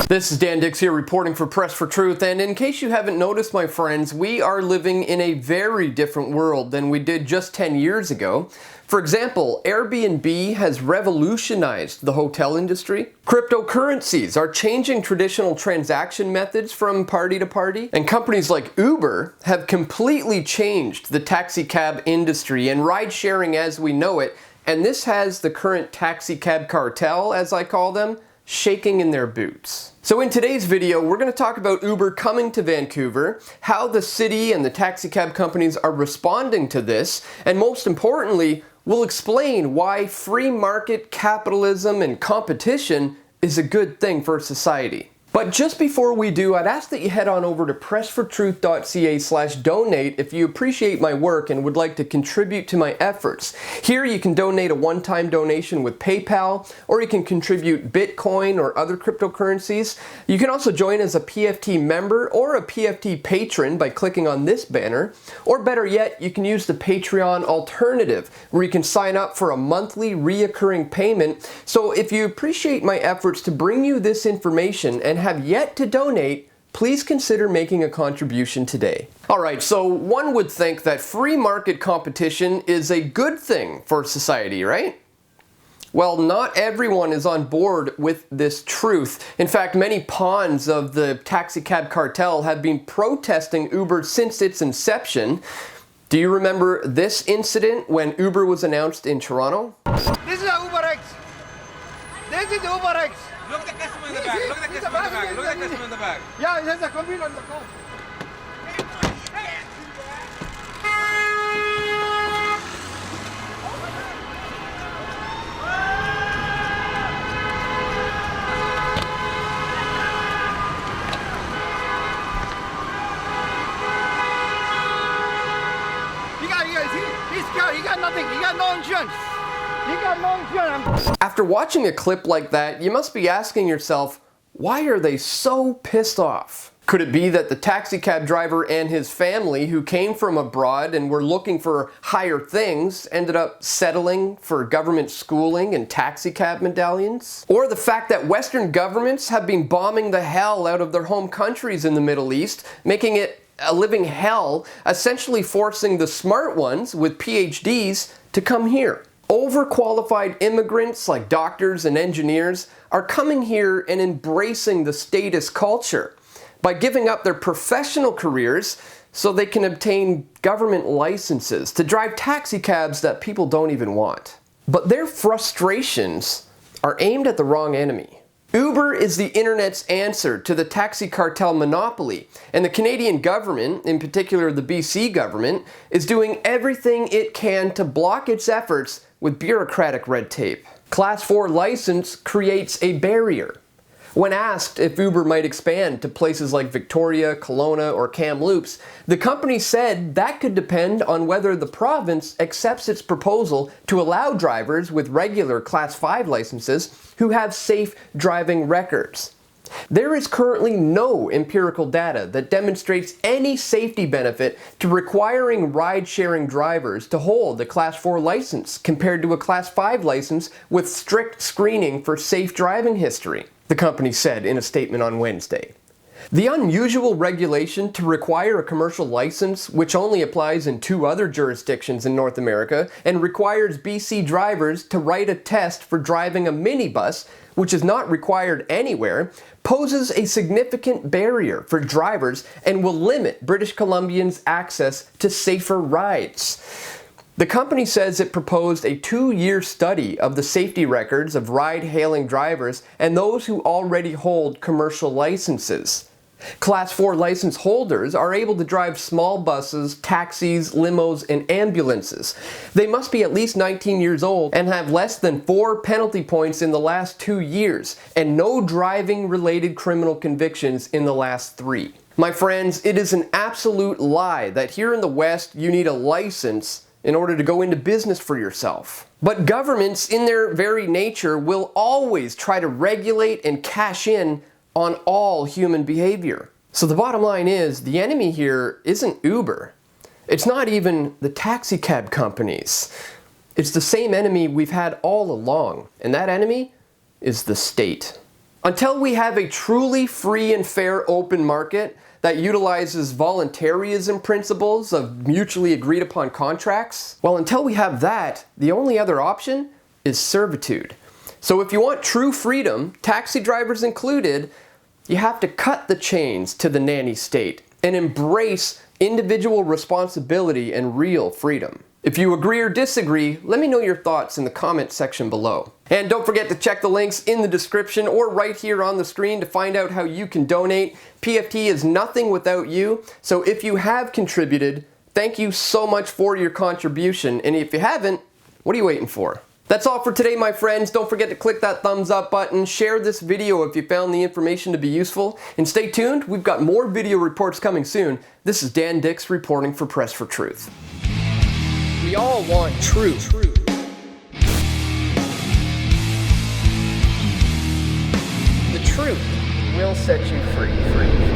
This is Dan Dix here reporting for Press for Truth, and in case you haven't noticed, my friends, we are living in a very different world than we did just 10 years ago. For example, Airbnb has revolutionized the hotel industry. Cryptocurrencies are changing traditional transaction methods from party to party. And companies like Uber have completely changed the taxi cab industry and ride sharing as we know it. And this has the current taxi cab cartel, as I call them, shaking in their boots. So in today's video, we're going to talk about Uber coming to Vancouver, how the city and the taxi cab companies are responding to this, and most importantly, we'll explain why free market capitalism and competition is a good thing for society. But just before we do, I'd ask that you head on over to pressfortruth.ca/donate if you appreciate my work and would like to contribute to my efforts. Here you can donate a one-time donation with PayPal, or you can contribute Bitcoin or other cryptocurrencies. You can also join as a PFT member or a PFT patron by clicking on this banner. Or better yet, you can use the Patreon alternative, where you can sign up for a monthly reoccurring payment. So if you appreciate my efforts to bring you this information and have yet to donate, please consider making a contribution today. Alright, so one would think that free market competition is a good thing for society, right? Well, not everyone is on board with this truth. In fact, many pawns of the taxi cab cartel have been protesting Uber since its inception. Do you remember this incident when Uber was announced in Toronto? This is UberX. This is UberX. Look at the customer in the back. Look at the customer in the back. Look at the customer in the back. Yeah, it has a computer on the car. He got nothing. He got no insurance. He got no insurance. After watching a clip like that, you must be asking yourself, why are they so pissed off? Could it be that the taxi cab driver and his family, who came from abroad and were looking for higher things, ended up settling for government schooling and taxi cab medallions? Or the fact that Western governments have been bombing the hell out of their home countries in the Middle East, making it a living hell, essentially forcing the smart ones with PhDs to come here. Overqualified immigrants like doctors and engineers are coming here and embracing the status culture by giving up their professional careers so they can obtain government licenses to drive taxi cabs that people don't even want. But their frustrations are aimed at the wrong enemy. Uber is the internet's answer to the taxi cartel monopoly, and the Canadian government, in particular the BC government, is doing everything it can to block its efforts with bureaucratic red tape. Class 4 license creates a barrier. When asked if Uber might expand to places like Victoria, Kelowna, or Kamloops, the company said that could depend on whether the province accepts its proposal to allow drivers with regular Class 5 licenses who have safe driving records. There is currently no empirical data that demonstrates any safety benefit to requiring ride-sharing drivers to hold a Class 4 license compared to a Class 5 license with strict screening for safe driving history, the company said in a statement on Wednesday. The unusual regulation to require a commercial license, which only applies in 2 other jurisdictions in North America, and requires BC drivers to write a test for driving a minibus, which is not required anywhere, poses a significant barrier for drivers and will limit British Columbians' access to safer rides. The company says it proposed a 2-year study of the safety records of ride-hailing drivers and those who already hold commercial licenses. Class 4 license holders are able to drive small buses, taxis, limos, and ambulances. They must be at least 19 years old and have less than 4 penalty points in the last 2 years and no driving-related criminal convictions in the last 3. My friends, it is an absolute lie that here in the West you need a license in order to go into business for yourself. But governments, in their very nature, will always try to regulate and cash in on all human behavior. So the bottom line is, the enemy here isn't Uber. It's not even the taxi cab companies. It's the same enemy we've had all along, and that enemy is the state. Until we have a truly free and fair open market that utilizes voluntarism principles of mutually agreed upon contracts, well, until we have that, the only other option is servitude. So if you want true freedom, taxi drivers included, you have to cut the chains to the nanny state and embrace individual responsibility and real freedom. If you agree or disagree, let me know your thoughts in the comment section below. And don't forget to check the links in the description or right here on the screen to find out how you can donate. PFT is nothing without you, so if you have contributed, thank you so much for your contribution, and if you haven't, what are you waiting for? That's all for today, my friends. Don't forget to click that thumbs up button, share this video if you found the information to be useful, and stay tuned, we've got more video reports coming soon. This is Dan Dix reporting for Press for Truth. We all want truth. The truth will set you free.